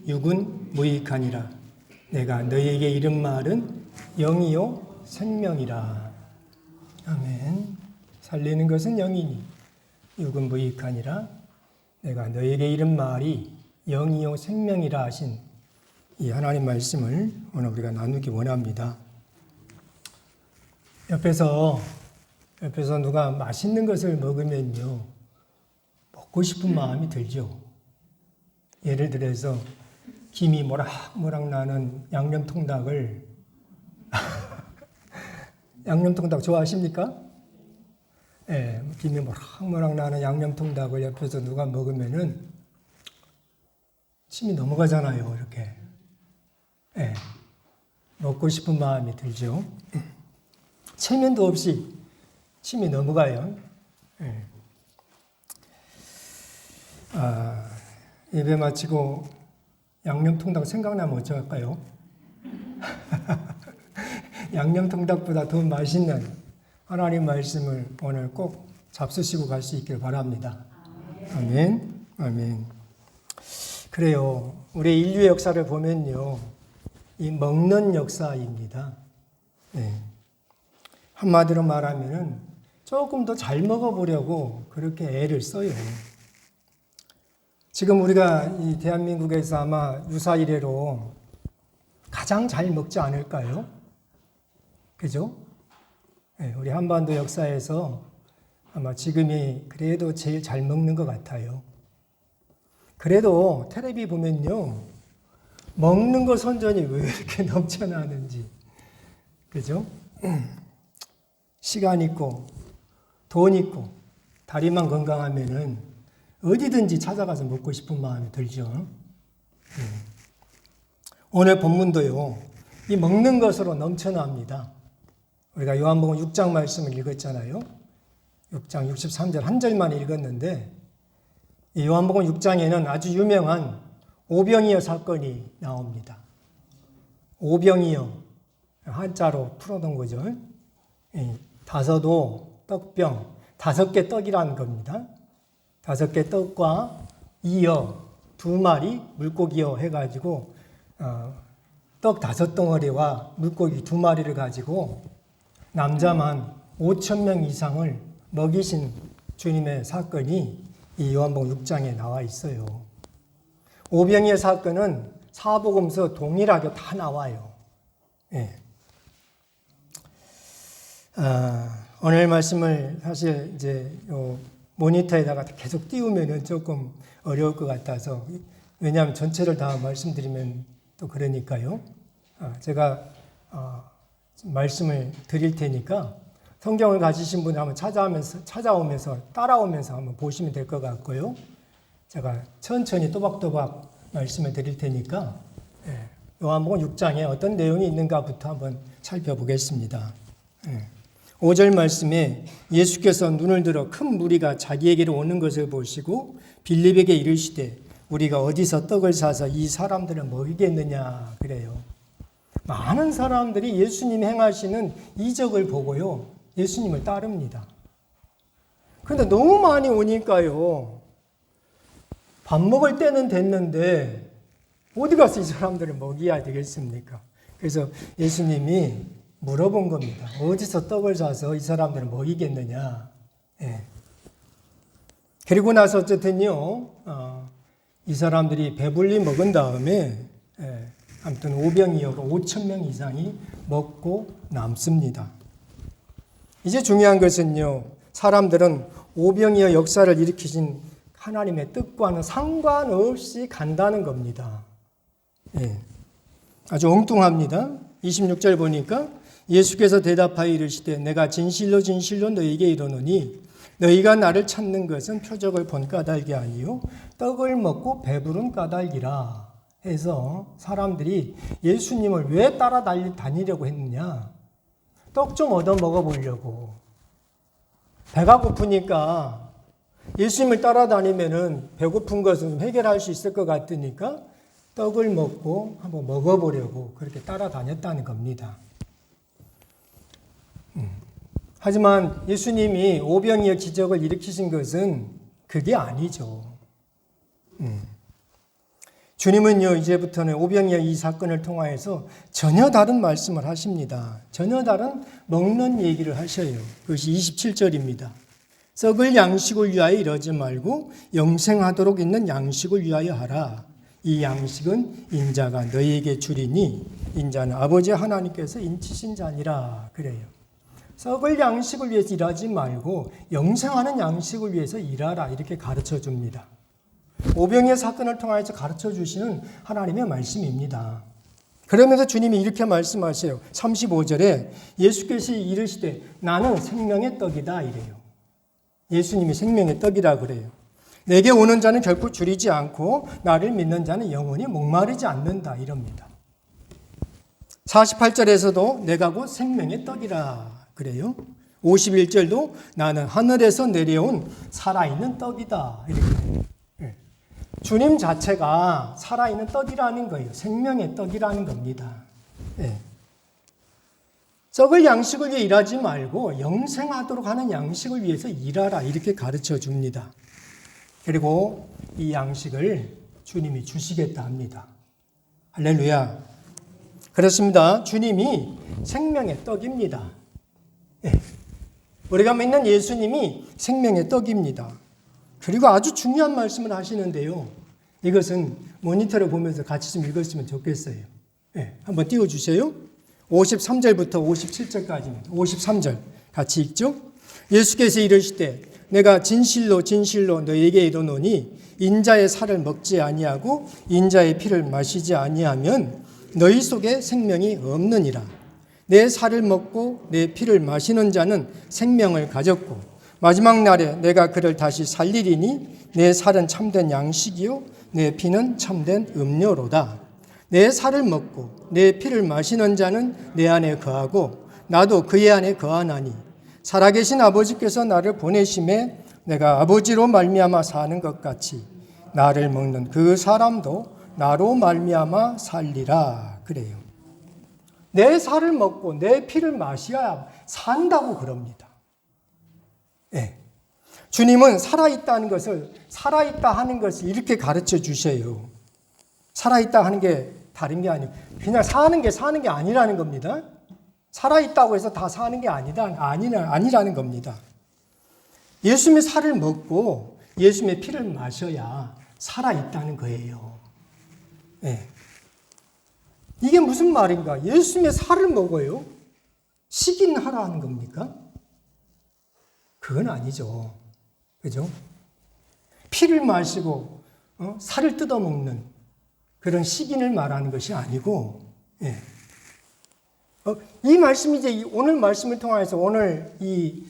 육은 무익하니라. 내가 너희에게 이른 말은 영이요 생명이라. 아멘. 살리는 것은 영이니 육은 무익하니라. 내가 너희에게 이른 말이 영이요 생명이라 하신 이 하나님 말씀을 오늘 우리가 나누기 원합니다. 옆에서 누가 맛있는 것을 먹으면요, 먹고 싶은 마음이 들죠. 예를 들어서 김이 모락모락 나는 양념통닭을 양념통닭 좋아하십니까? 예, 김이 모락모락 나는 양념통닭을 옆에서 누가 먹으면은 침이 넘어가잖아요, 이렇게. 예, 먹고 싶은 마음이 들죠. 체면도 없이 침이 넘어가요. 예. 예배 마치고 양념통닭 생각나면 어쩔까요? 양념통닭보다 더 맛있는 하나님 말씀을 오늘 꼭 잡수시고 갈 수 있길 바랍니다. 아멘. 아멘. 그래요. 우리 인류의 역사를 보면요, 이 먹는 역사입니다. 네. 한마디로 말하면은 조금 더 잘 먹어보려고 그렇게 애를 써요. 지금 우리가 이 대한민국에서 아마 유사 이래로 가장 잘 먹지 않을까요? 그죠? 네, 우리 한반도 역사에서 아마 지금이 그래도 제일 잘 먹는 것 같아요. 그래도 텔레비 보면요, 먹는 거 선전이 왜 이렇게 넘쳐나는지. 그죠? 시간 있고 돈 있고 다리만 건강하면은 어디든지 찾아가서 먹고 싶은 마음이 들죠. 오늘 본문도요, 이 먹는 것으로 넘쳐납니다. 우리가 요한복음 6장 말씀을 읽었잖아요. 6장 63절 한 절만 읽었는데, 이 요한복음 6장에는 아주 유명한 오병이어 사건이 나옵니다. 오병이어, 한자로 풀어둔 거죠. 다섯오 떡병, 5개 떡이라는 겁니다. 5개 떡과 이어 2마리 물고기여 해가지고 떡 5덩어리와 물고기 2마리를 가지고 남자만 5,000명 이상을 먹이신 주님의 사건이 이 요한복음 6장에 나와 있어요. 오병이어 사건은 사복음서 동일하게 다 나와요. 예. 오늘 말씀을 사실 이제 모니터에다가 계속 띄우면은 조금 어려울 것 같아서, 왜냐하면 전체를 다 말씀드리면 또 그러니까요. 제가 말씀을 드릴 테니까 성경을 가지신 분이 한번 찾아오면서 따라오면서 한번 보시면 될 것 같고요. 제가 천천히 또박또박 말씀을 드릴 테니까 요한복음 6장에 어떤 내용이 있는가부터 한번 살펴보겠습니다. 5절 말씀에 예수께서 눈을 들어 큰 무리가 자기에게로 오는 것을 보시고 빌립에게 이르시되 우리가 어디서 떡을 사서 이 사람들을 먹이겠느냐 그래요. 많은 사람들이 예수님이 행하시는 이적을 보고요, 예수님을 따릅니다. 그런데 너무 많이 오니까요, 밥 먹을 때는 됐는데 어디 가서 이 사람들을 먹여야 되겠습니까? 그래서 예수님이 물어본 겁니다. 어디서 떡을 사서 이 사람들을 먹이겠느냐. 예. 그리고 나서 어쨌든요, 이 사람들이 배불리 먹은 다음에 아무튼 오병이어로 5,000명 이상이 먹고 남습니다. 이제 중요한 것은요, 사람들은 오병이어 역사를 일으키신 하나님의 뜻과는 상관없이 간다는 겁니다. 예. 아주 엉뚱합니다. 26절 보니까 예수께서 대답하여 이르시되 내가 진실로 진실로 너희에게 이르노니 너희가 나를 찾는 것은 표적을 본 까닭이 아니요 떡을 먹고 배부른 까닭이라 해서 사람들이 예수님을 왜 따라다니려고 했느냐? 떡 좀 얻어 먹어보려고. 배가 고프니까 예수님을 따라다니면은 배고픈 것은 좀 해결할 수 있을 것 같으니까 떡을 먹고 한번 먹어보려고 그렇게 따라다녔다는 겁니다. 하지만 예수님이 오병이어 기적을 일으키신 것은 그게 아니죠. 주님은요, 이제부터는 오병이어 이 사건을 통하여서 전혀 다른 말씀을 하십니다. 전혀 다른 먹는 얘기를 하셔요. 그것이 27절입니다. 썩을 양식을 위하여 이러지 말고 영생하도록 있는 양식을 위하여 하라. 이 양식은 인자가 너희에게 주리니 인자는 아버지 하나님께서 인치신 자니라. 그래요. 썩을 양식을 위해서 일하지 말고 영생하는 양식을 위해서 일하라. 이렇게 가르쳐 줍니다. 오병이어 사건을 통해서 가르쳐 주시는 하나님의 말씀입니다. 그러면서 주님이 이렇게 말씀하세요. 35절에 예수께서 이르시되 나는 생명의 떡이다 이래요. 예수님이 생명의 떡이라 그래요. 내게 오는 자는 결코 줄이지 않고 나를 믿는 자는 영원히 목마르지 않는다 이럽니다. 48절에서도 내가 곧 생명의 떡이라 그래요. 51절도 나는 하늘에서 내려온 살아있는 떡이다 이렇게. 주님 자체가 살아있는 떡이라는 거예요. 생명의 떡이라는 겁니다. 네. 썩을 양식을 위해 일하지 말고 영생하도록 하는 양식을 위해서 일하라 이렇게 가르쳐 줍니다. 그리고 이 양식을 주님이 주시겠다 합니다. 할렐루야. 그렇습니다. 주님이 생명의 떡입니다. 네. 우리가 믿는 예수님이 생명의 떡입니다. 그리고 아주 중요한 말씀을 하시는데요. 이것은 모니터를 보면서 같이 좀 읽었으면 좋겠어요. 네, 한번 띄워주세요. 53절부터 57절까지입니다. 53절 같이 읽죠. 예수께서 이르시되 내가 진실로 진실로 너희에게 이르노니 인자의 살을 먹지 아니하고 인자의 피를 마시지 아니하면 너희 속에 생명이 없느니라. 내 살을 먹고 내 피를 마시는 자는 생명을 가졌고 마지막 날에 내가 그를 다시 살리리니 내 살은 참된 양식이요 내 피는 참된 음료로다. 내 살을 먹고 내 피를 마시는 자는 내 안에 거하고 나도 그의 안에 거하나니 살아계신 아버지께서 나를 보내심에 내가 아버지로 말미암아 사는 것 같이 나를 먹는 그 사람도 나로 말미암아 살리라 그래요. 내 살을 먹고 내 피를 마셔야 산다고 그럽니다. 네. 주님은 살아있다는 것을, 살아있다 하는 것을 이렇게 가르쳐 주셔요. 살아있다 하는 게 다른 게 아니고, 그냥 사는 게 아니라는 겁니다. 살아있다고 해서 다 사는 게 아니라는 겁니다. 예수님의 살을 먹고 예수님의 피를 마셔야 살아있다는 거예요. 네. 이게 무슨 말인가? 예수님의 살을 먹어요? 식인하라 하는 겁니까? 그건 아니죠. 그죠? 피를 마시고 살을 뜯어먹는 그런 식인을 말하는 것이 아니고, 예. 이 말씀이 이제 오늘 말씀을 통해서 오늘 이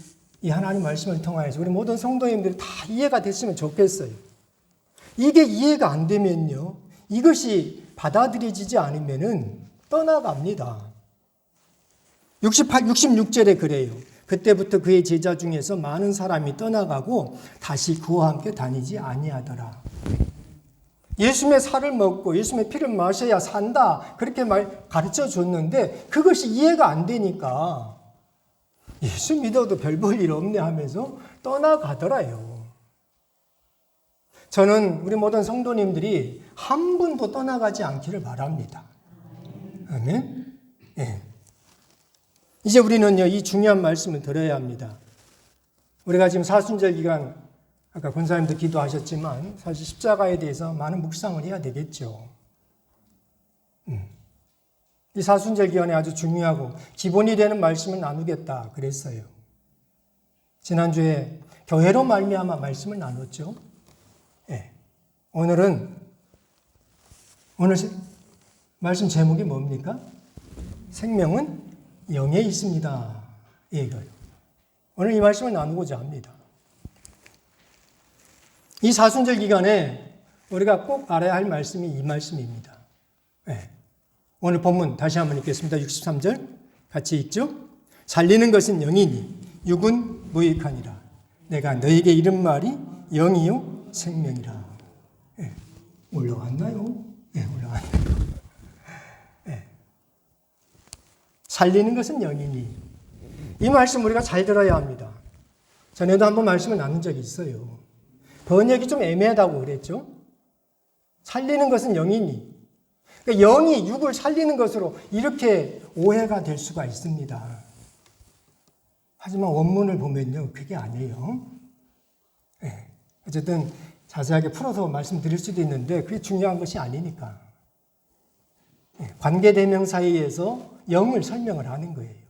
하나님 말씀을 통해서 우리 모든 성도님들이 다 이해가 됐으면 좋겠어요. 이게 이해가 안 되면요, 이것이 받아들여지지 않으면은 떠나갑니다. 66절에 그래요. 그때부터 그의 제자 중에서 많은 사람이 떠나가고 다시 그와 함께 다니지 아니하더라. 예수님의 살을 먹고 예수님의 피를 마셔야 산다. 그렇게 가르쳐 줬는데 그것이 이해가 안 되니까 예수 믿어도 별 볼 일 없네 하면서 떠나가더라요. 저는 우리 모든 성도님들이 한 분도 떠나가지 않기를 바랍니다. 아멘? 예. 이제 우리는요, 이 중요한 말씀을 들어야 합니다. 우리가 지금 사순절 기간, 아까 권사님도 기도하셨지만, 사실 십자가에 대해서 많은 묵상을 해야 되겠죠. 이 사순절 기간에 아주 중요하고 기본이 되는 말씀을 나누겠다 그랬어요. 지난주에 교회로 말미암아 말씀을 나눴죠. 네. 오늘 말씀 제목이 뭡니까? 생명은 영에 있습니다. 이거예요. 오늘 이 말씀을 나누고자 합니다. 이 사순절 기간에 우리가 꼭 알아야 할 말씀이 이 말씀입니다. 네. 오늘 본문 다시 한번 읽겠습니다. 63절 같이 읽죠. 살리는 것은 영이니 육은 무익하니라. 내가 너에게 이른 말이 영이요 생명이라. 네. 올라왔나요? 네, 올라왔나요? 네. 살리는 것은 영이니. 이 말씀 우리가 잘 들어야 합니다. 전에도 한번 말씀을 나눈 적이 있어요. 번역이 좀 애매하다고 그랬죠. 살리는 것은 영이니. 그러니까 영이 육을 살리는 것으로 이렇게 오해가 될 수가 있습니다. 하지만 원문을 보면요, 그게 아니에요. 네. 어쨌든 자세하게 풀어서 말씀드릴 수도 있는데 그게 중요한 것이 아니니까. 네. 관계대명사이에서 영을 설명을 하는 거예요.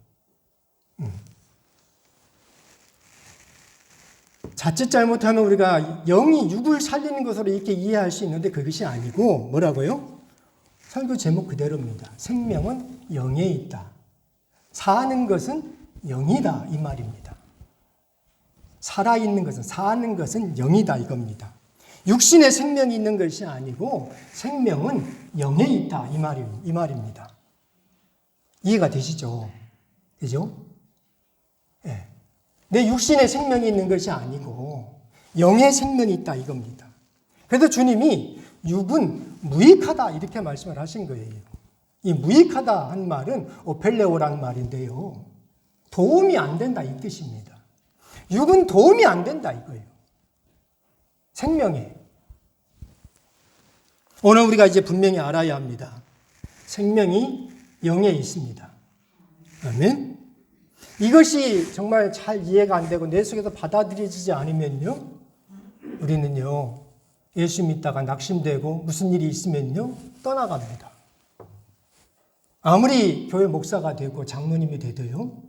자칫 잘못하면 우리가 영이 육을 살리는 것으로 이렇게 이해할 수 있는데 그것이 아니고 뭐라고요? 설교 제목 그대로입니다. 생명은 영에 있다. 사는 것은 영이다 이 말입니다. 살아있는 것은 사는 것은 영이다 이겁니다. 육신에 생명이 있는 것이 아니고 생명은 영에 있다 이 말입니다. 이해가 되시죠? 그죠? 네. 내 육신에 생명이 있는 것이 아니고 영의 생명이 있다 이겁니다. 그래서 주님이 육은 무익하다 이렇게 말씀을 하신 거예요. 이 무익하다 한 말은 오펠레오라는 말인데요. 도움이 안 된다 이 뜻입니다. 육은 도움이 안 된다 이거예요. 생명에. 오늘 우리가 이제 분명히 알아야 합니다. 생명이 영에 있습니다. 아멘. 이것이 정말 잘 이해가 안 되고 내 속에서 받아들여지지 않으면요, 우리는요, 예수 믿다가 낙심되고 무슨 일이 있으면요, 떠나갑니다. 아무리 교회 목사가 되고 장로님이 되도요,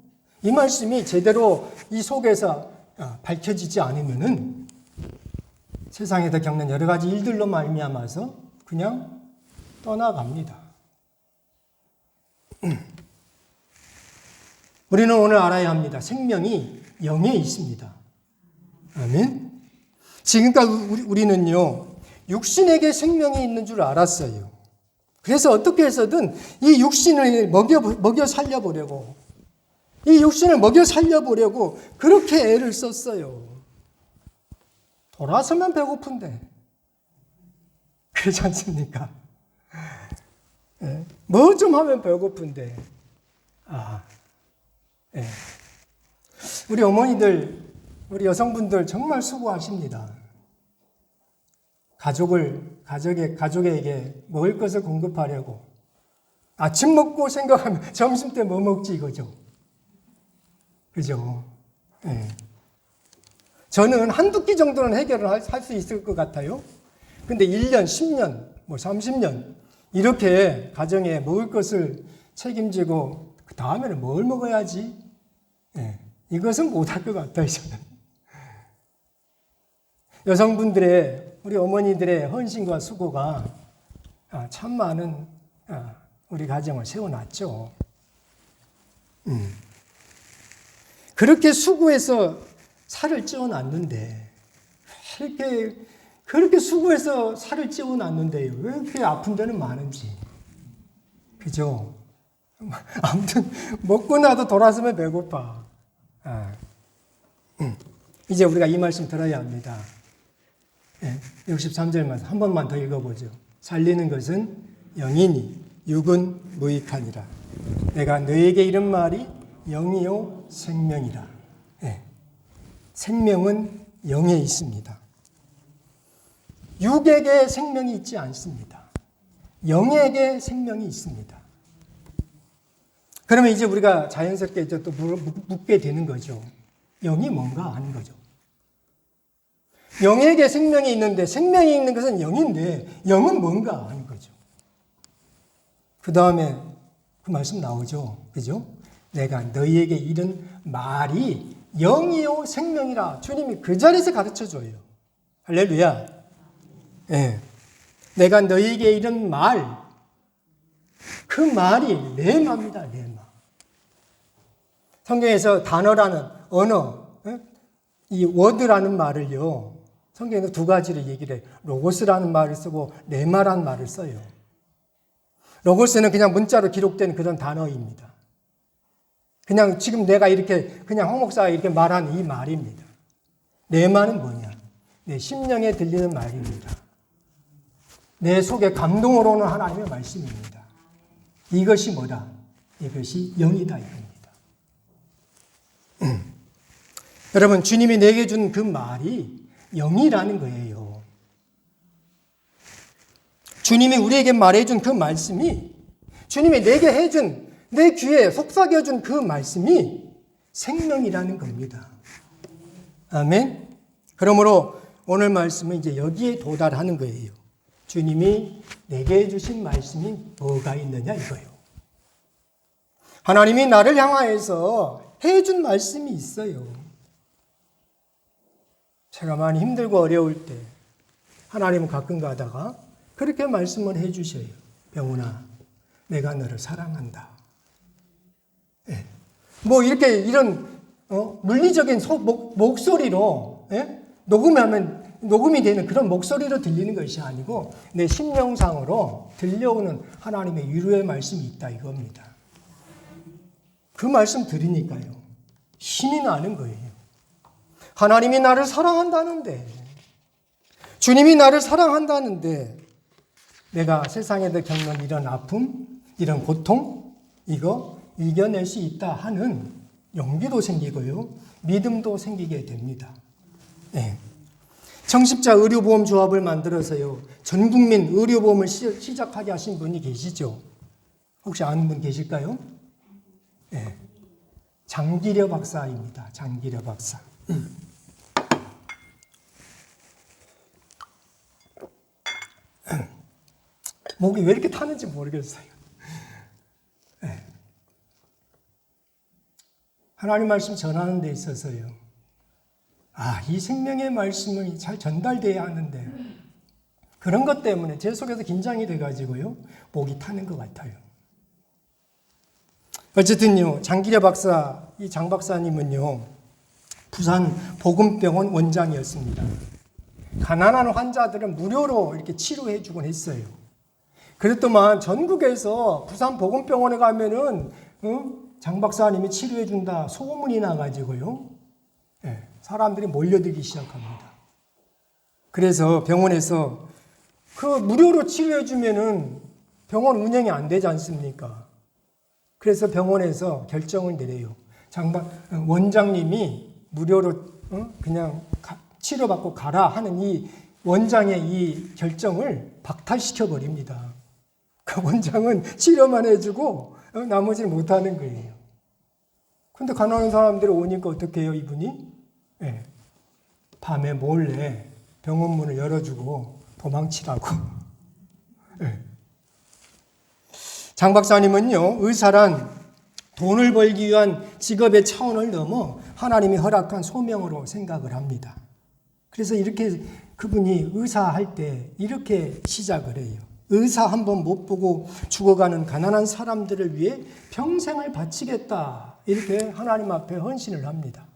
이 말씀이 제대로 이 속에서 밝혀지지 않으면은 세상에서 겪는 여러 가지 일들로 말미암아서 그냥 떠나갑니다. 우리는 오늘 알아야 합니다. 생명이 영에 있습니다. 아멘. 지금까지 우리는요, 육신에게 생명이 있는 줄 알았어요. 그래서 어떻게 해서든 이 육신을 먹여 살려보려고, 이 육신을 먹여 살려보려고 그렇게 애를 썼어요. 돌아서면 배고픈데. 그렇지 않습니까? 뭐 좀 하면 배고픈데. 네. 우리 어머니들, 우리 여성분들 정말 수고하십니다. 가족에게 먹을 것을 공급하려고. 아침 먹고 생각하면 점심 때 뭐 먹지 이거죠. 그죠? 네. 저는 한두 끼 정도는 해결을 할 수 있을 것 같아요. 근데 1년, 10년, 30년 이렇게 가정에 먹을 것을 책임지고 그 다음에는 뭘 먹어야지? 네. 이것은 못할 것 같아요, 저는. 여성분들의, 우리 어머니들의 헌신과 수고가 참 많은 우리 가정을 세워놨죠. 그렇게 수고해서 살을 찌워놨는데, 그렇게 수고해서 살을 찌워놨는데요. 왜 이렇게 아픈 데는 많은지. 그죠? 아무튼, 먹고 나도 돌아서면 배고파. 이제 우리가 이 말씀 들어야 합니다. 63절 말씀 한 번만 더 읽어보죠. 살리는 것은 영이니 육은 무익하니라. 내가 너에게 이른 말이 영이요 생명이라. 생명은 영에 있습니다. 육에게 생명이 있지 않습니다. 영에게 생명이 있습니다. 그러면 이제 우리가 자연스럽게 이제 또 묻게 되는 거죠. 영이 뭔가 하는 거죠. 영에게 생명이 있는데 생명이 있는 것은 영인데 영은 뭔가 하는 거죠. 그 다음에 그 말씀 나오죠. 그죠? 내가 너희에게 이른 말이 영이요 생명이라. 주님이 그 자리에서 가르쳐줘요. 할렐루야. 네. 내가 너희에게 이른 말, 그 말이 레마입니다. 레마. 성경에서 단어라는 언어, 이 워드라는 말을요, 성경에는 두 가지로 얘기를 해요. 로고스라는 말을 쓰고 레마라는 말을 써요. 로고스는 그냥 문자로 기록된 그런 단어입니다. 그냥 지금 내가 이렇게 그냥 황 목사가 이렇게 말한 이 말입니다. 레마는 뭐냐? 내 심령에 들리는 말입니다. 내 속에 감동으로 오는 하나님의 말씀입니다. 이것이 뭐다? 이것이 영이다 이겁니다. 여러분, 주님이 내게 준 그 말이 영이라는 거예요. 주님이 우리에게 말해준 그 말씀이, 주님이 내게 해준, 내 귀에 속삭여준 그 말씀이 생명이라는 겁니다. 아멘. 그러므로 오늘 말씀은 이제 여기에 도달하는 거예요. 주님이 내게 해주신 말씀이 뭐가 있느냐 이거예요. 하나님이 나를 향하여서 해준 말씀이 있어요. 제가 많이 힘들고 어려울 때 하나님은 가끔 가다가 그렇게 말씀을 해주셔요. 병훈아, 내가 너를 사랑한다. 예. 뭐 이렇게 이런 물리적인 목소리로 녹음이 되는 그런 목소리로 들리는 것이 아니고 내 심령상으로 들려오는 하나님의 위로의 말씀이 있다 이겁니다. 그 말씀 들으니까요. 힘이 나는 거예요. 하나님이 나를 사랑한다는데, 주님이 나를 사랑한다는데 내가 세상에서 겪는 이런 아픔, 이런 고통, 이거 이겨낼 수 있다 하는 용기도 생기고요. 믿음도 생기게 됩니다. 네. 청십자 의료보험 조합을 만들어서요. 전국민 의료보험을 시작하게 하신 분이 계시죠? 혹시 아는 분 계실까요? 네. 장기려 박사입니다. 장기려 박사. 목이 왜 이렇게 타는지 모르겠어요. 네. 하나님 말씀 전하는 데 있어서요. 이 생명의 말씀이 잘 전달돼야 하는데 그런 것 때문에 제 속에서 긴장이 돼가지고요. 목이 타는 것 같아요. 어쨌든요. 장기려 박사, 이 장 박사님은요. 부산 복음병원 원장이었습니다. 가난한 환자들은 무료로 이렇게 치료해 주곤 했어요. 그랬더만 전국에서 부산 복음병원에 가면은 장 박사님이 치료해 준다 소문이 나가지고요. 네, 사람들이 몰려들기 시작합니다. 그래서 병원에서 그 무료로 치료해 주면은 병원 운영이 안 되지 않습니까? 그래서 병원에서 결정을 내려요. 원장님이 무료로 그냥 치료받고 가라 하는 이 원장의 이 결정을 박탈시켜 버립니다. 그 원장은 치료만 해주고 나머지는 못하는 거예요. 근데 가난한 사람들이 오니까 어떻게 해요, 이분이? 네. 밤에 몰래 병원 문을 열어주고 도망치라고. 네. 장 박사님은요, 의사란 돈을 벌기 위한 직업의 차원을 넘어 하나님이 허락한 소명으로 생각을 합니다. 그래서 이렇게 그분이 의사할 때 이렇게 시작을 해요. 의사 한 번 못 보고 죽어가는 가난한 사람들을 위해 평생을 바치겠다. 이렇게 하나님 앞에 헌신을 합니다.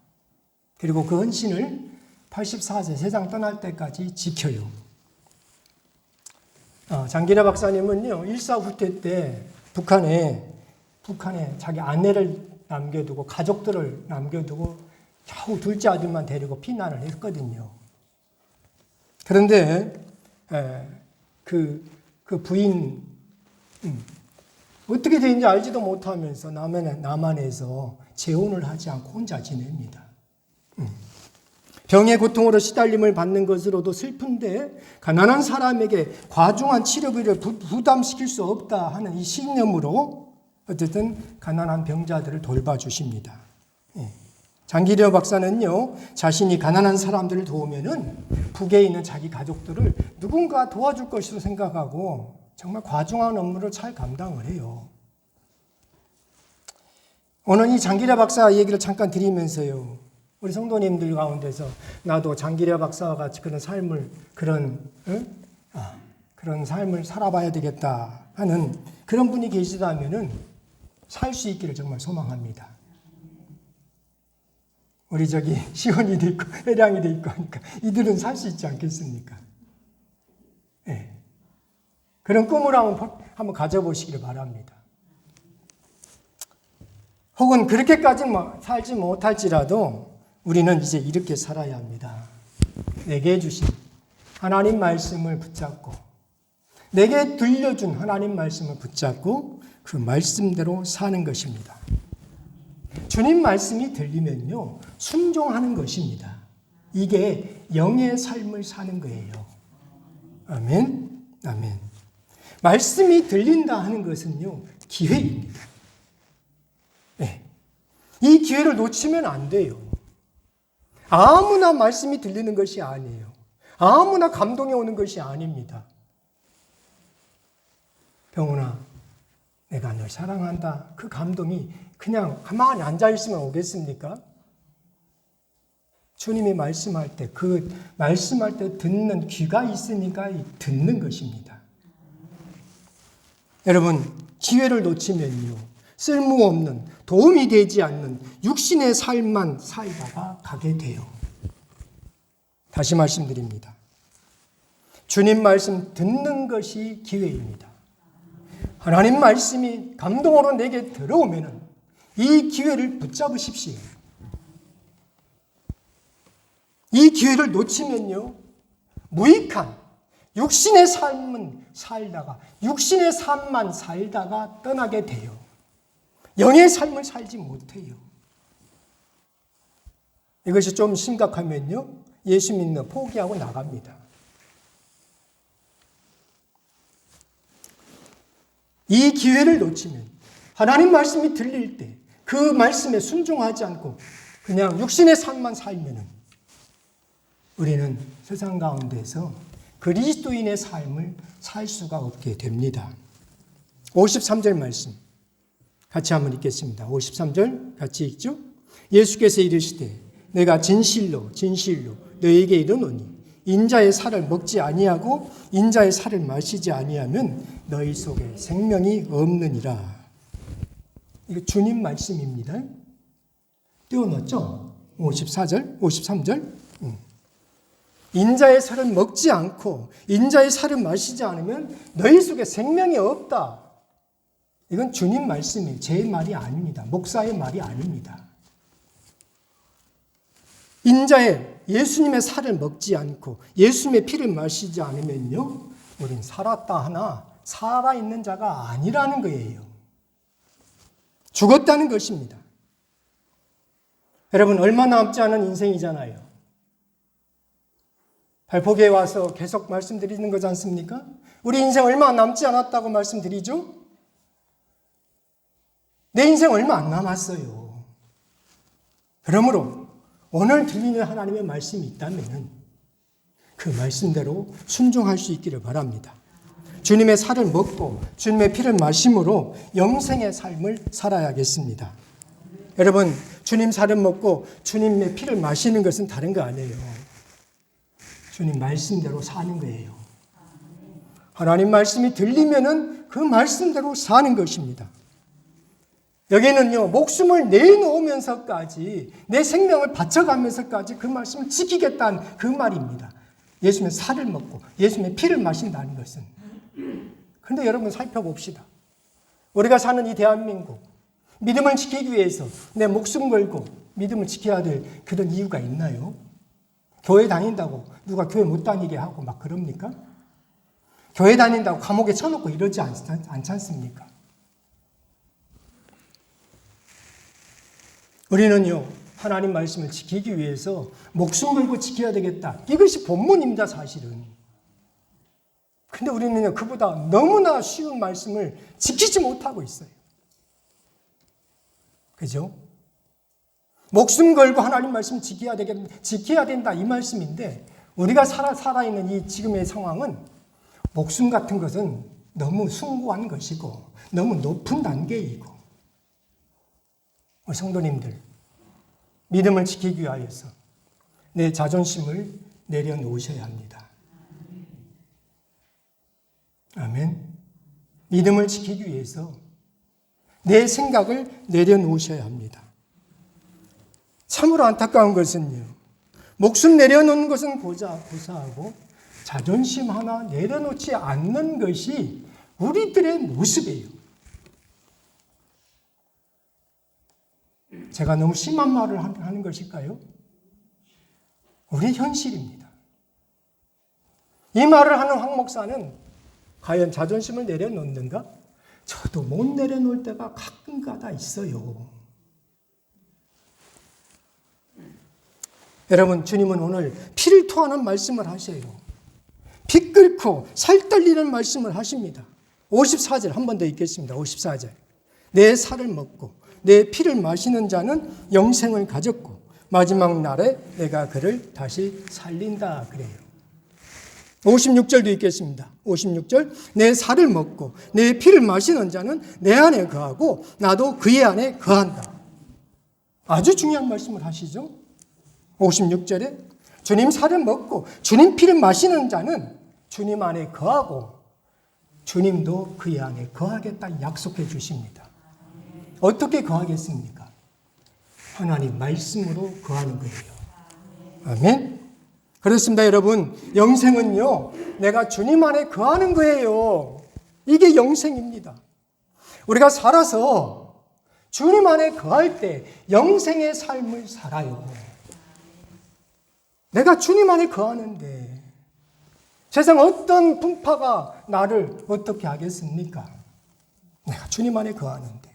그리고 그 헌신을 84세 세상 떠날 때까지 지켜요. 장기려 박사님은요, 일사후퇴 때 북한에 자기 아내를 남겨두고 가족들을 남겨두고 겨우 둘째 아들만 데리고 피난을 했거든요. 그런데 그 부인 어떻게 되는지 알지도 못하면서 남한에서 재혼을 하지 않고 혼자 지냅니다. 병의 고통으로 시달림을 받는 것으로도 슬픈데 가난한 사람에게 과중한 치료비를 부담시킬 수 없다 하는 이 신념으로 어쨌든 가난한 병자들을 돌봐주십니다. 장기려 박사는요, 자신이 가난한 사람들을 도우면은 북에 있는 자기 가족들을 누군가 도와줄 것으로 생각하고 정말 과중한 업무를 잘 감당을 해요. 오늘 이 장기려 박사 얘기를 잠깐 드리면서요, 우리 성도님들 가운데서 나도 장기려 박사와 같이 그런 삶을 그런 삶을 살아봐야 되겠다 하는 그런 분이 계시다면은 살 수 있기를 정말 소망합니다. 우리 시원이도 있고 회량이도 있고 하니까 이들은 살 수 있지 않겠습니까? 네. 그런 꿈을 한번 가져보시기를 바랍니다. 혹은 그렇게까지는 살지 못할지라도 우리는 이제 이렇게 살아야 합니다. 내게 주신 하나님 말씀을 붙잡고 내게 들려준 하나님 말씀을 붙잡고 그 말씀대로 사는 것입니다. 주님 말씀이 들리면요, 순종하는 것입니다. 이게 영의 삶을 사는 거예요. 아멘, 아멘. 말씀이 들린다 하는 것은요, 기회입니다. 네. 이 기회를 놓치면 안 돼요. 아무나 말씀이 들리는 것이 아니에요. 아무나 감동이 오는 것이 아닙니다. 병훈아, 내가 널 사랑한다. 그 감동이 그냥 가만히 앉아있으면 오겠습니까? 주님이 말씀할 때, 그 말씀할 때 듣는 귀가 있으니까 듣는 것입니다. 여러분, 기회를 놓치면요, 쓸모없는, 도움이 되지 않는 육신의 삶만 살다가 가게 돼요. 다시 말씀드립니다. 주님 말씀 듣는 것이 기회입니다. 하나님 말씀이 감동으로 내게 들어오면은 이 기회를 붙잡으십시오. 이 기회를 놓치면요, 무익한 육신의 삶은 살다가, 육신의 삶만 살다가 떠나게 돼요. 영의 삶을 살지 못해요. 이것이 좀 심각하면요, 예수 믿는 포기하고 나갑니다. 이 기회를 놓치면 하나님 말씀이 들릴 때 그 말씀에 순종하지 않고 그냥 육신의 삶만 살면은 우리는 세상 가운데서 그리스도인의 삶을 살 수가 없게 됩니다. 53절 말씀 같이 한번 읽겠습니다. 53절 같이 읽죠? 예수께서 이르시되 내가 진실로 진실로 너에게 이르노니 인자의 살을 먹지 아니하고 인자의 살을 마시지 아니하면 너희 속에 생명이 없느니라. 이거 주님 말씀입니다. 띄워놨죠? 54절, 53절. 인자의 살을 먹지 않고 인자의 살을 마시지 않으면 너희 속에 생명이 없다. 이건 주님 말씀이에요. 제 말이 아닙니다. 목사의 말이 아닙니다. 인자의 예수님의 살을 먹지 않고 예수님의 피를 마시지 않으면요, 우린 살았다 하나 살아있는 자가 아니라는 거예요. 죽었다는 것입니다. 여러분, 얼마 남지 않은 인생이잖아요. 발포기에 와서 계속 말씀드리는 거지 않습니까? 우리 인생 얼마 남지 않았다고 말씀드리죠? 내 인생 얼마 안 남았어요. 그러므로 오늘 들리는 하나님의 말씀이 있다면 그 말씀대로 순종할 수 있기를 바랍니다. 주님의 살을 먹고 주님의 피를 마심으로 영생의 삶을 살아야겠습니다. 여러분, 주님 살을 먹고 주님의 피를 마시는 것은 다른 거 아니에요. 주님 말씀대로 사는 거예요. 하나님 말씀이 들리면은 그 말씀대로 사는 것입니다. 여기는요, 목숨을 내놓으면서까지, 내 생명을 바쳐가면서까지 그 말씀을 지키겠다는 그 말입니다. 예수님의 살을 먹고 예수님의 피를 마신다는 것은. 그런데 여러분, 살펴봅시다. 우리가 사는 이 대한민국, 믿음을 지키기 위해서 내 목숨 걸고 믿음을 지켜야 될 그런 이유가 있나요? 교회 다닌다고 누가 교회 못 다니게 하고 막 그럽니까? 교회 다닌다고 감옥에 쳐놓고 이러지 않지 않습니까? 우리는요, 하나님 말씀을 지키기 위해서 목숨 걸고 지켜야 되겠다. 이것이 본문입니다, 사실은. 근데 우리는요, 그보다 너무나 쉬운 말씀을 지키지 못하고 있어요. 그죠? 목숨 걸고 하나님 말씀 지켜야 된다, 이 말씀인데, 우리가 살아있는 이 지금의 상황은 목숨 같은 것은 너무 숭고한 것이고, 너무 높은 단계이고, 성도님들, 믿음을 지키기 위하여서 내 자존심을 내려놓으셔야 합니다. 아멘. 믿음을 지키기 위해서 내 생각을 내려놓으셔야 합니다. 참으로 안타까운 것은요, 목숨 내려놓는 것은 고사하고 자존심 하나 내려놓지 않는 것이 우리들의 모습이에요. 제가 너무 심한 말을 하는 것일까요? 우리 현실입니다. 이 말을 하는 황 목사는 과연 자존심을 내려놓는가? 저도 못 내려놓을 때가 가끔가다 있어요. 여러분, 주님은 오늘 피를 토하는 말씀을 하셔요. 피 끓고 살 떨리는 말씀을 하십니다. 54절 한 번 더 읽겠습니다. 54절. 내 살을 먹고 내 피를 마시는 자는 영생을 가졌고 마지막 날에 내가 그를 다시 살린다 그래요. 56절도 읽겠습니다. 56절. 내 살을 먹고 내 피를 마시는 자는 내 안에 거하고 나도 그의 안에 거한다. 아주 중요한 말씀을 하시죠. 56절에 주님 살을 먹고 주님 피를 마시는 자는 주님 안에 거하고 주님도 그의 안에 거하겠다 약속해 주십니다. 어떻게 거하겠습니까? 하나님 말씀으로 거하는 거예요. 아멘. 그렇습니다, 여러분. 영생은요, 내가 주님 안에 거하는 거예요. 이게 영생입니다. 우리가 살아서 주님 안에 거할 때 영생의 삶을 살아요. 내가 주님 안에 거하는데 세상 어떤 풍파가 나를 어떻게 하겠습니까? 내가 주님 안에 거하는데,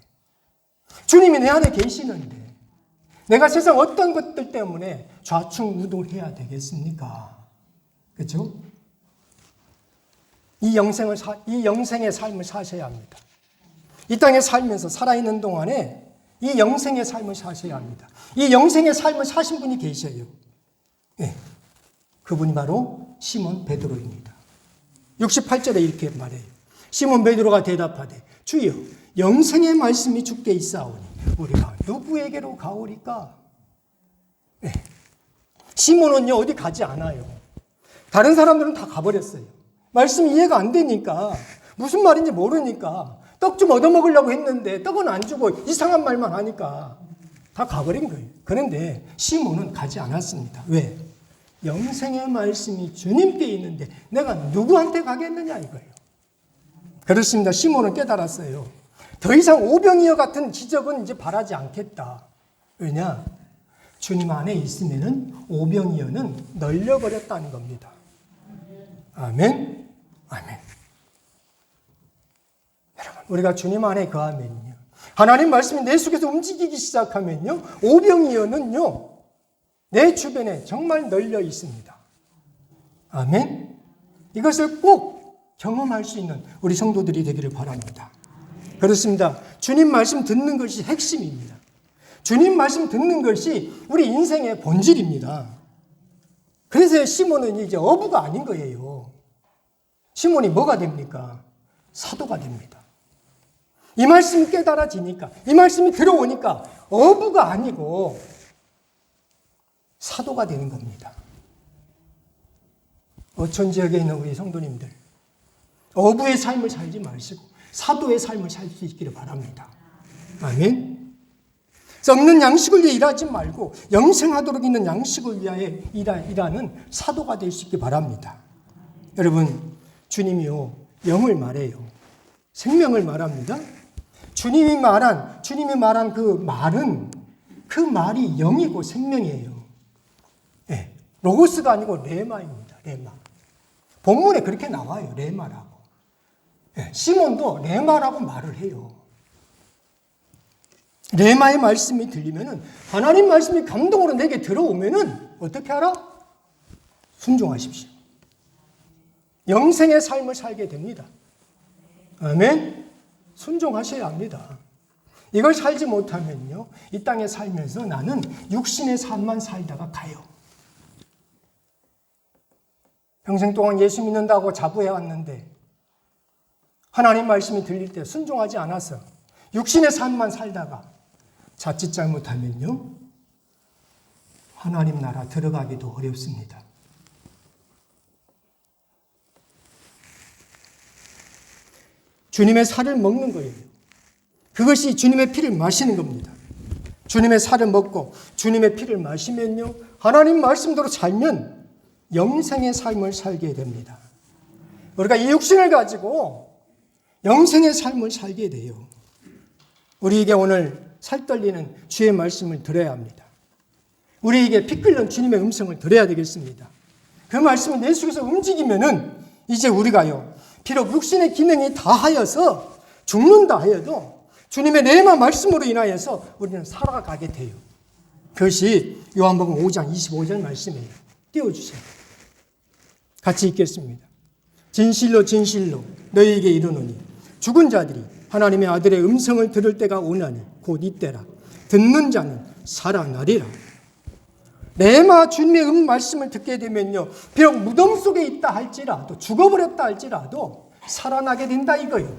주님이 내 안에 계시는데 내가 세상 어떤 것들 때문에 좌충우돌해야 되겠습니까? 그렇죠? 이 영생의 삶을 사셔야 합니다. 이 땅에 살면서 살아있는 동안에 이 영생의 삶을 사셔야 합니다. 이 영생의 삶을 사신 분이 계셔요. 네. 그분이 바로 시몬 베드로입니다. 68절에 이렇게 말해요. 시몬 베드로가 대답하되 주여 영생의 말씀이 주께 있사오니 우리가 누구에게로 가오리까? 네. 시몬은요 어디 가지 않아요. 다른 사람들은 다 가버렸어요. 말씀이 이해가 안 되니까 무슨 말인지 모르니까 떡 좀 얻어먹으려고 했는데 떡은 안 주고 이상한 말만 하니까 다 가버린 거예요. 그런데 시몬은 가지 않았습니다. 왜? 영생의 말씀이 주님께 있는데 내가 누구한테 가겠느냐 이거예요. 그렇습니다. 시몬은 깨달았어요. 더 이상 오병이어 같은 기적은 이제 바라지 않겠다. 왜냐? 주님 안에 있으면은 오병이어는 널려버렸다는 겁니다. 아멘. 아멘. 여러분, 우리가 주님 안에 거하면요, 하나님 말씀이 내 속에서 움직이기 시작하면요, 오병이어는요, 내 주변에 정말 널려 있습니다. 아멘. 이것을 꼭 경험할 수 있는 우리 성도들이 되기를 바랍니다. 그렇습니다. 주님 말씀 듣는 것이 핵심입니다. 주님 말씀 듣는 것이 우리 인생의 본질입니다. 그래서 시몬은 이제 어부가 아닌 거예요. 시몬이 뭐가 됩니까? 사도가 됩니다. 이 말씀이 깨달아지니까, 이 말씀이 들어오니까 어부가 아니고 사도가 되는 겁니다. 어촌 지역에 있는 우리 성도님들, 어부의 삶을 살지 마시고 사도의 삶을 살 수 있기를 바랍니다. 아멘. 썩는 양식을 위해 일하지 말고 영생하도록 있는 양식을 위하여 일하는 사도가 될 수 있기 바랍니다. 여러분, 주님이요, 영을 말해요. 생명을 말합니다. 주님이 말한 그 말은, 그 말이 영이고 생명이에요. 네, 로고스가 아니고 레마입니다. 레마. 본문에 그렇게 나와요. 레마라고. 네, 시몬도 레마라고 말을 해요. 레마의 말씀이 들리면은, 하나님 말씀이 감동으로 내게 들어오면은 어떻게 하라? 순종하십시오. 영생의 삶을 살게 됩니다. 아멘. 순종하셔야 합니다. 이걸 살지 못하면요, 이 땅에 살면서 나는 육신의 삶만 살다가 가요. 평생 동안 예수 믿는다고 자부해왔는데 하나님 말씀이 들릴 때 순종하지 않아서 육신의 삶만 살다가 자칫 잘못하면요, 하나님 나라 들어가기도 어렵습니다. 주님의 살을 먹는 거예요. 그것이 주님의 피를 마시는 겁니다. 주님의 살을 먹고 주님의 피를 마시면요, 하나님 말씀대로 살면 영생의 삶을 살게 됩니다. 우리가 이 육신을 가지고 영생의 삶을 살게 돼요. 우리에게 오늘 살떨리는 주의 말씀을 들어야 합니다. 우리에게 피 끓는 주님의 음성을 들어야 되겠습니다. 그 말씀이 내 속에서 움직이면은 이제 우리가요, 비록 육신의 기능이 다하여서 죽는다 하여도 주님의 레마 말씀으로 인하여서 우리는 살아가게 돼요. 그것이 요한복음 5장 25절 말씀이에요. 띄워주세요. 같이 읽겠습니다. 진실로 진실로 너희에게 이르노니 죽은 자들이 하나님의 아들의 음성을 들을 때가 오나니 곧 이때라. 듣는 자는 살아나리라. 레마 주님의 말씀을 듣게 되면요, 비록 무덤 속에 있다 할지라도, 죽어버렸다 할지라도 살아나게 된다 이거예요.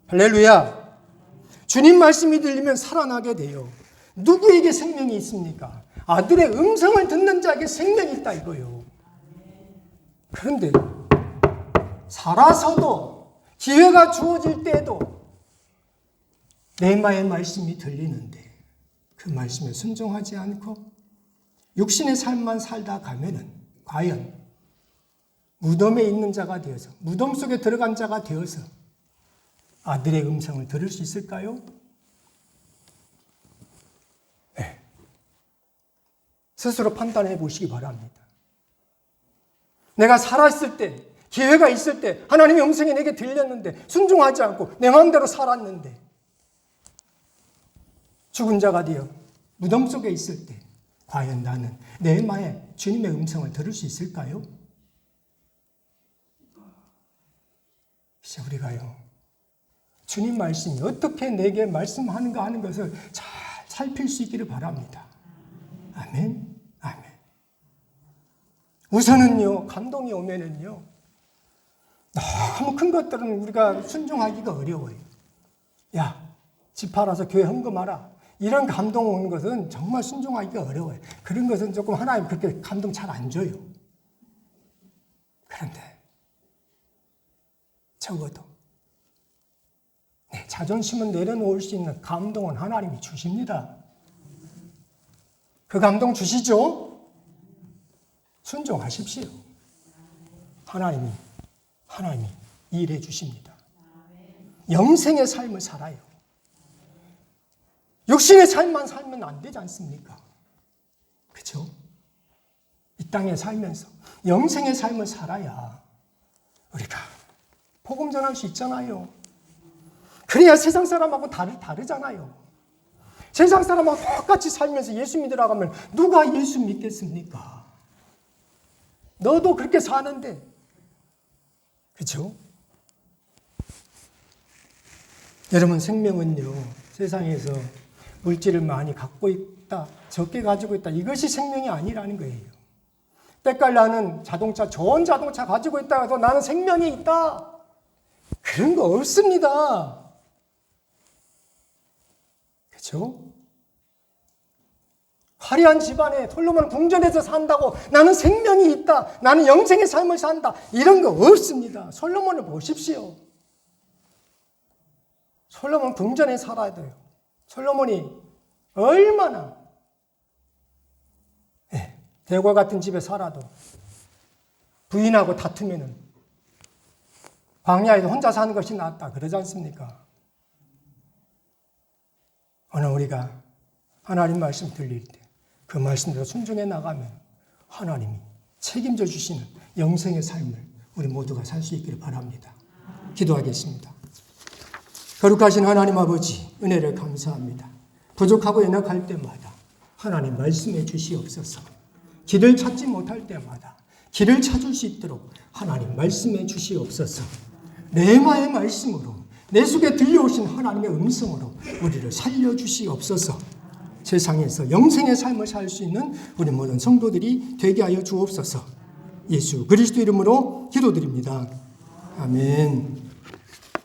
할렐루야. 주님 말씀이 들리면 살아나게 돼요. 누구에게 생명이 있습니까? 아들의 음성을 듣는 자에게 생명이 있다 이거예요. 그런데 살아서도 기회가 주어질 때에도 레마의 말씀이 들리는데 그 말씀에 순종하지 않고 육신의 삶만 살다 가면은 과연 무덤에 있는 자가 되어서, 무덤 속에 들어간 자가 되어서 아들의 음성을 들을 수 있을까요? 네. 스스로 판단해 보시기 바랍니다. 내가 살아있을 때, 기회가 있을 때 하나님의 음성이 내게 들렸는데 순종하지 않고 내 마음대로 살았는데 죽은 자가 되어 무덤 속에 있을 때 과연 나는 내 마에 주님의 음성을 들을 수 있을까요? 이제 우리가요, 주님 말씀이 어떻게 내게 말씀하는가 하는 것을 잘 살필 수 있기를 바랍니다. 아멘. 아멘. 우선은요, 감동이 오면은요, 너무 큰 것들은 우리가 순종하기가 어려워요. 야, 집 팔아서 교회 헌금하라. 이런 감동 오는 것은 정말 순종하기가 어려워요. 그런 것은 조금 하나님 그렇게 감동 잘 안 줘요. 그런데 적어도 자존심은 내려놓을 수 있는 감동은 하나님이 주십니다. 그 감동 주시죠? 순종하십시오. 하나님이 일해 주십니다. 영생의 삶을 살아요. 육신의 삶만 살면 안 되지 않습니까? 그렇죠? 이 땅에 살면서 영생의 삶을 살아야 우리가 복음 전할 수 있잖아요. 그래야 세상 사람하고 다르잖아요. 세상 사람하고 똑같이 살면서 예수 믿으라고 하면 누가 예수 믿겠습니까? 너도 그렇게 사는데, 그렇죠? 여러분, 생명은요, 세상에서 물질을 많이 갖고 있다, 적게 가지고 있다, 이것이 생명이 아니라는 거예요. 때깔 나는 자동차, 좋은 자동차 가지고 있다고 해서 나는 생명이 있다, 그런 거 없습니다. 그렇죠? 화려한 집안에 솔로몬 궁전에서 산다고 나는 생명이 있다, 나는 영생의 삶을 산다, 이런 거 없습니다. 솔로몬을 보십시오. 솔로몬 궁전에 살아야 돼요. 솔로몬이 얼마나 대궐 같은 집에 살아도 부인하고 다투면은 광야에서 혼자 사는 것이 낫다 그러지 않습니까? 오늘 우리가 하나님 말씀 들릴 때 그 말씀대로 순종해 나가면 하나님이 책임져 주시는 영생의 삶을 우리 모두가 살 수 있기를 바랍니다. 기도하겠습니다. 거룩하신 하나님 아버지, 은혜를 감사합니다. 부족하고 연약할 때마다 하나님 말씀해 주시옵소서. 길을 찾지 못할 때마다 길을 찾을 수 있도록 하나님 말씀해 주시옵소서. 레마의 말씀으로, 내 속에 들려오신 하나님의 음성으로 우리를 살려주시옵소서. 세상에서 영생의 삶을 살 수 있는 우리 모든 성도들이 되게 하여 주옵소서. 예수 그리스도 이름으로 기도드립니다. 아멘.